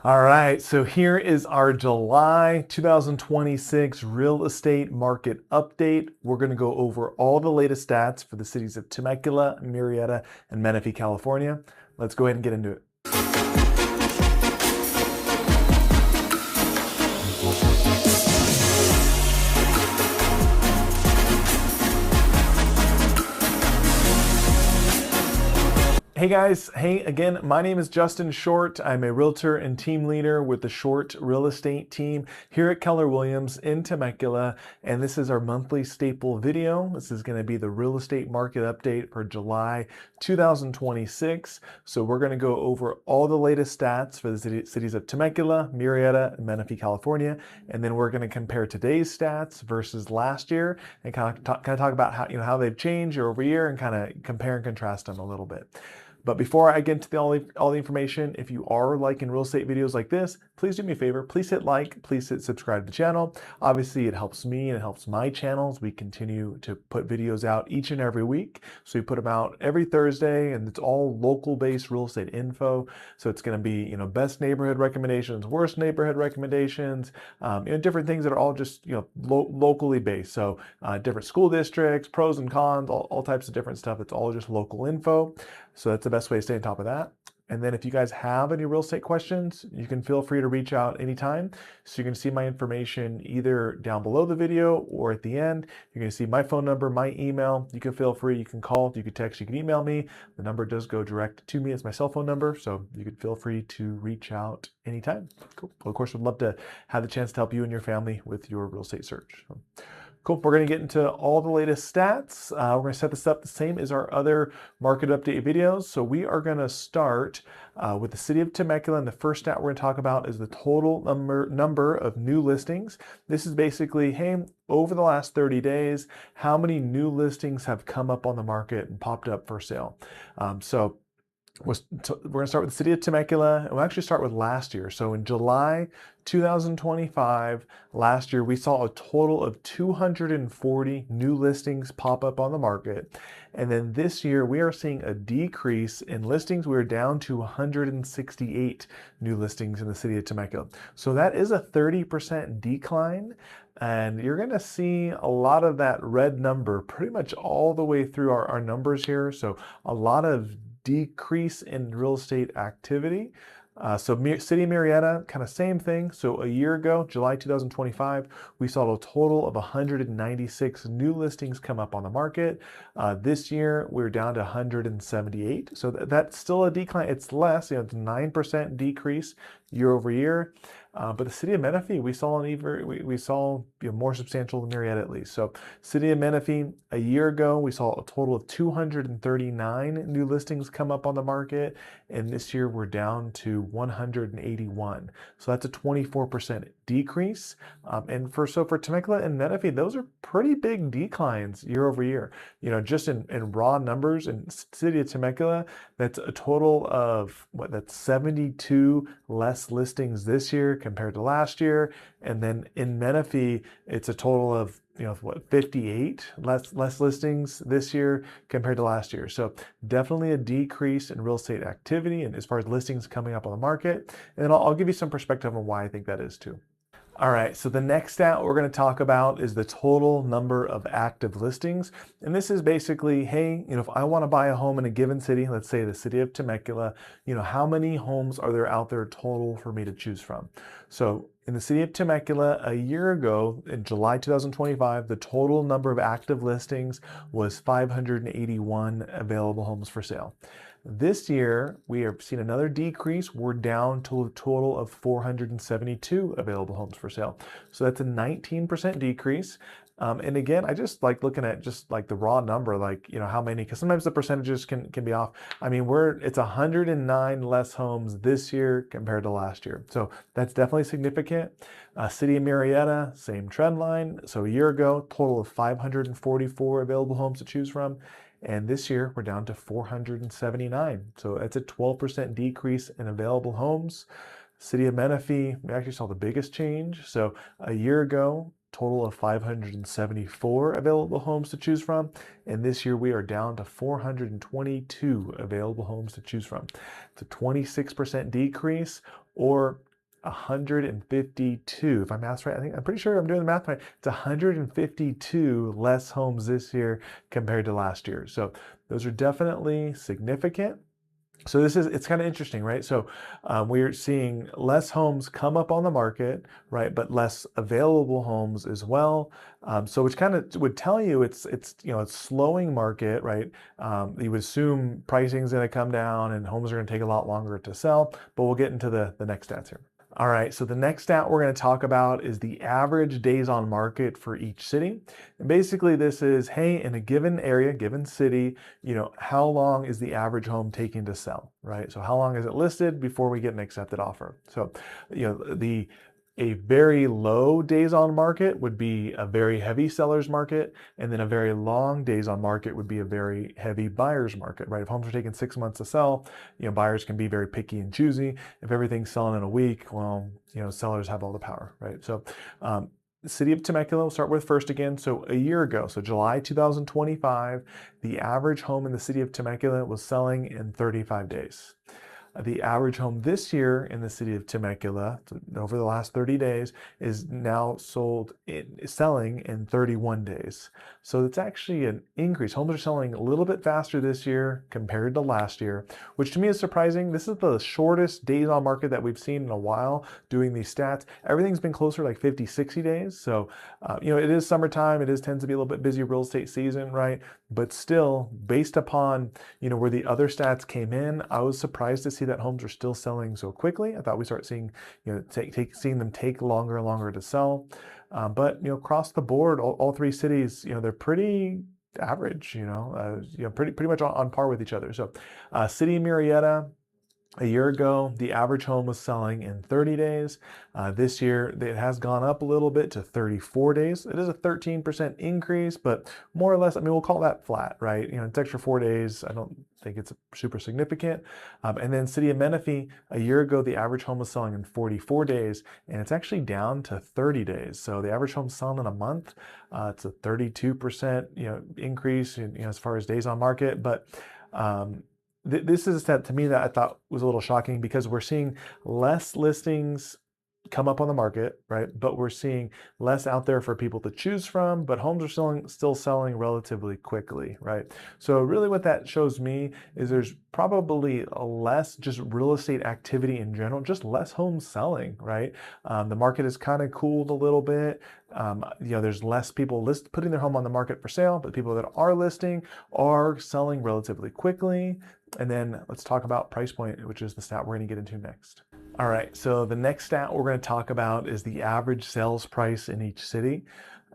All right, so here is our July 2026 real estate market update. We're going to go over all the latest stats for the cities of Temecula, Murrieta, and Menifee, California. Let's go ahead and get into it. Hey guys, hey again, my name is Justin Short. I'm a realtor and team leader with the Short Real Estate team here at Keller Williams in Temecula, and this is our monthly staple video. This is going to be the real estate market update for July 2026. So we're going to go over all the latest stats for the cities of Temecula, Murrieta, and Menifee, California, and then we're going to compare today's stats versus last year and kind of talk about how they've changed year over year and kind of compare and contrast them a little bit. But before I get into all the information, if you are liking real estate videos like this, please do me a favor. Please hit like, please hit subscribe to the channel. Obviously, it helps me and it helps my channels. We continue to put videos out each and every week. So we put them out every Thursday, and it's all local-based real estate info. So it's going to be, best neighborhood recommendations, worst neighborhood recommendations, different things that are all just, locally based. So different school districts, pros and cons, all types of different stuff. It's all just local info. So that's the best way to stay on top of that. And then if you guys have any real estate questions, you can feel free to reach out anytime. So you can see my information either down below the video or at the end. You're going to see my phone number, my email. You can feel free, you can call, you can text, you can email me. The number does go direct to me. It's my cell phone number. So you can feel free to reach out anytime. Cool. Well, of course, we'd love to have the chance to help you and your family with your real estate search. Cool. We're going to get into all the latest stats. We're going to set this up the same as our other market update videos. So we are going to start with the city of Temecula. And the first stat we're going to talk about is the total number of new listings. This is basically, hey, over the last 30 days, how many new listings have come up on the market and popped up for sale? We're going to start with the city of Temecula, and we'll actually start with last year. So in July 2025, last year, we saw a total of 240 new listings pop up on the market. And then this year, we are seeing a decrease in listings. We're down to 168 new listings in the city of Temecula. So that is a 30% decline. And you're going to see a lot of that red number pretty much all the way through our numbers here. So a lot of decrease in real estate activity. City of Murrieta, kind of same thing. So a year ago, July 2025, we saw a total of 196 new listings come up on the market. This year, we're down to 178. So that's still a decline. It's less, it's 9% decrease year over year. But the city of Menifee, we saw more substantial than Murrieta at least. So city of Menifee, a year ago, we saw a total of 239 new listings come up on the market. And this year we're down to 181. So that's a 24% decrease. For Temecula and Menifee, those are pretty big declines year over year. Just in raw numbers in city of Temecula, that's a total of that's 72 less listings this year compared to last year. And then in Menifee, it's a total of 58 less listings this year compared to last year. So definitely a decrease in real estate activity and as far as listings coming up on the market. And then I'll give you some perspective on why I think that is too. All right, so the next stat we're going to talk about is the total number of active listings. And this is basically, hey, if I want to buy a home in a given city, let's say the city of Temecula, how many homes are there out there total for me to choose from? So in the city of Temecula, a year ago, in July 2025, the total number of active listings was 581 available homes for sale. This year, we have seen another decrease. We're down to a total of 472 available homes for sale. So that's a 19% decrease. And again, I just like looking at just like the raw number, how many, because sometimes the percentages can be off. I mean, it's 109 less homes this year compared to last year. So that's definitely significant. City of Murrieta, same trend line. So a year ago, total of 544 available homes to choose from. And this year we're down to 479. So it's a 12% decrease in available homes. City of Menifee, we actually saw the biggest change. So a year ago, total of 574 available homes to choose from. And this year we are down to 422 available homes to choose from. It's a 26% decrease, or 152. If my math's right, I'm pretty sure I'm doing the math right. It's 152 less homes this year compared to last year. So those are definitely significant. So it's kind of interesting, right? So we're seeing less homes come up on the market, right? But less available homes as well. So which kind of would tell you it's slowing market, right? You would assume pricing is going to come down and homes are going to take a lot longer to sell. But we'll get into the next stats here. All right, so the next stat we're going to talk about is the average days on market for each city. And basically this is, hey, in a given area, given city, how long is the average home taking to sell, right? So how long is it listed before we get an accepted offer? So, a very low days on market would be a very heavy seller's market, and then a very long days on market would be a very heavy buyer's market, right? If homes are taking 6 months to sell, buyers can be very picky and choosy. If everything's selling in a week, well, sellers have all the power, right? So, the city of Temecula, we'll start with first again. So a year ago, so July 2025, the average home in the city of Temecula was selling in 35 days. The average home this year in the city of Temecula, over the last 30 days, is now selling in 31 days. So it's actually an increase. Homes are selling a little bit faster this year compared to last year, which to me is surprising. This is the shortest days on market that we've seen in a while doing these stats. Everything's been closer like 50, 60 days. So, it is summertime. Tends to be a little bit busy real estate season, right? But still, based upon, where the other stats came in, I was surprised to see that homes are still selling so quickly. I thought we start seeing, seeing them take longer and longer to sell. But across the board, all three cities, they're pretty average. Pretty much on par with each other. So, City of Murrieta. A year ago, the average home was selling in 30 days. This year, it has gone up a little bit to 34 days. It is a 13% increase, but more or less, we'll call that flat, right? It's extra 4 days. I don't think it's super significant. And then City of Menifee, a year ago, the average home was selling in 44 days, and it's actually down to 30 days. So the average home selling in a month, it's a 32%, increase as far as days on market, but this is a stat to me that I thought was a little shocking because we're seeing less listings come up on the market, right? But we're seeing less out there for people to choose from, but homes are still selling relatively quickly, right? So really what that shows me is there's probably less just real estate activity in general, just less homes selling, right? The market has kind of cooled a little bit. There's less people putting their home on the market for sale, but people that are listing are selling relatively quickly. And then let's talk about price point, which is the stat we're going to get into next. All right, so the next stat we're going to talk about is the average sales price in each city.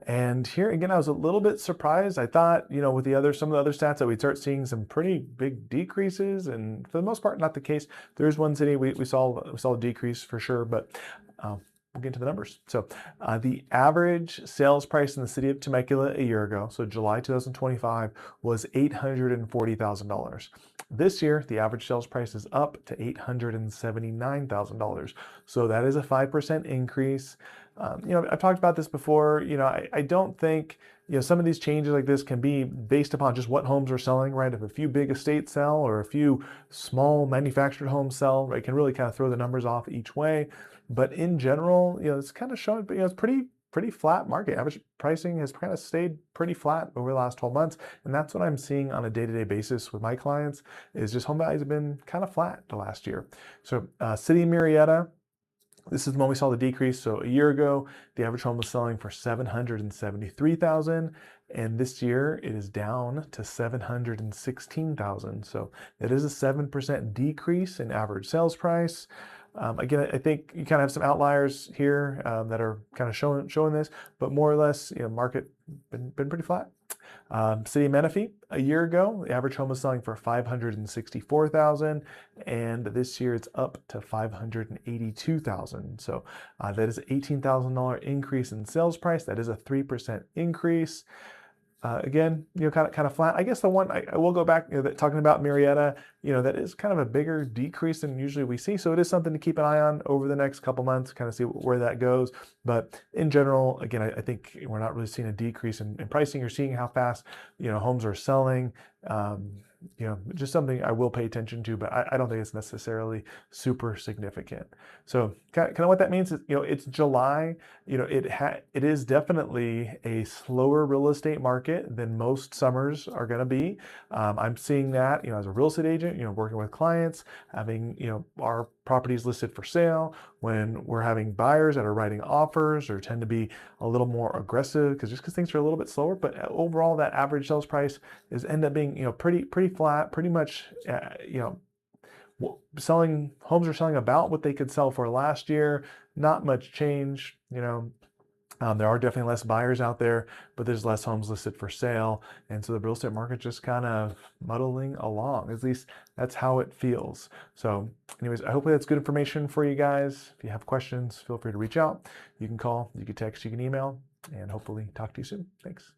And here again, I was a little bit surprised. I thought, with some of the other stats that we'd start seeing some pretty big decreases, and for the most part, not the case. There's one city we saw a decrease for sure, but we'll get into the numbers. So the average sales price in the city of Temecula a year ago, so July 2025, was $840,000. This year, the average sales price is up to $879,000. So that is a 5% increase. I've talked about this before. I don't think, some of these changes like this can be based upon just what homes are selling, right? If a few big estates sell or a few small manufactured homes sell, right, can really kind of throw the numbers off each way. But in general, it's kind of showing, it's pretty flat market. Average pricing has kind of stayed pretty flat over the last 12 months. And that's what I'm seeing on a day-to-day basis with my clients is just home values have been kind of flat the last year. So City of Murrieta, this is when we saw the decrease. So a year ago, the average home was selling for $773,000, and this year it is down to $716,000. So it is a 7% decrease in average sales price. Again, I think you kind of have some outliers here that are kind of showing this, but more or less, market been pretty flat. City of Menifee, a year ago, the average home was selling for $564,000, and this year it's up to $582,000. So that is an $18,000 increase in sales price. That is a 3% increase. Again, kind of flat. I guess the one I will go back, talking about Murrieta, that is kind of a bigger decrease than usually we see. So it is something to keep an eye on over the next couple months, kind of see where that goes. But in general, again, I think we're not really seeing a decrease in pricing. You're seeing how fast, homes are selling. just something I will pay attention to, but I don't think it's necessarily super significant. So kind of what that means is, it's July. It is definitely a slower real estate market than most summers are going to be. I'm seeing that, as a real estate agent, working with clients, having, our properties listed for sale, when we're having buyers that are writing offers or tend to be a little more aggressive because things are a little bit slower. But overall, that average sales price is end up being, pretty flat, pretty much, selling homes are selling about what they could sell for last year. Not much change. There are definitely less buyers out there, but there's less homes listed for sale. And so the real estate market just kind of muddling along. At least that's how it feels. So anyways, hopefully that's good information for you guys. If you have questions, feel free to reach out. You can call, you can text, you can email, and hopefully talk to you soon. Thanks.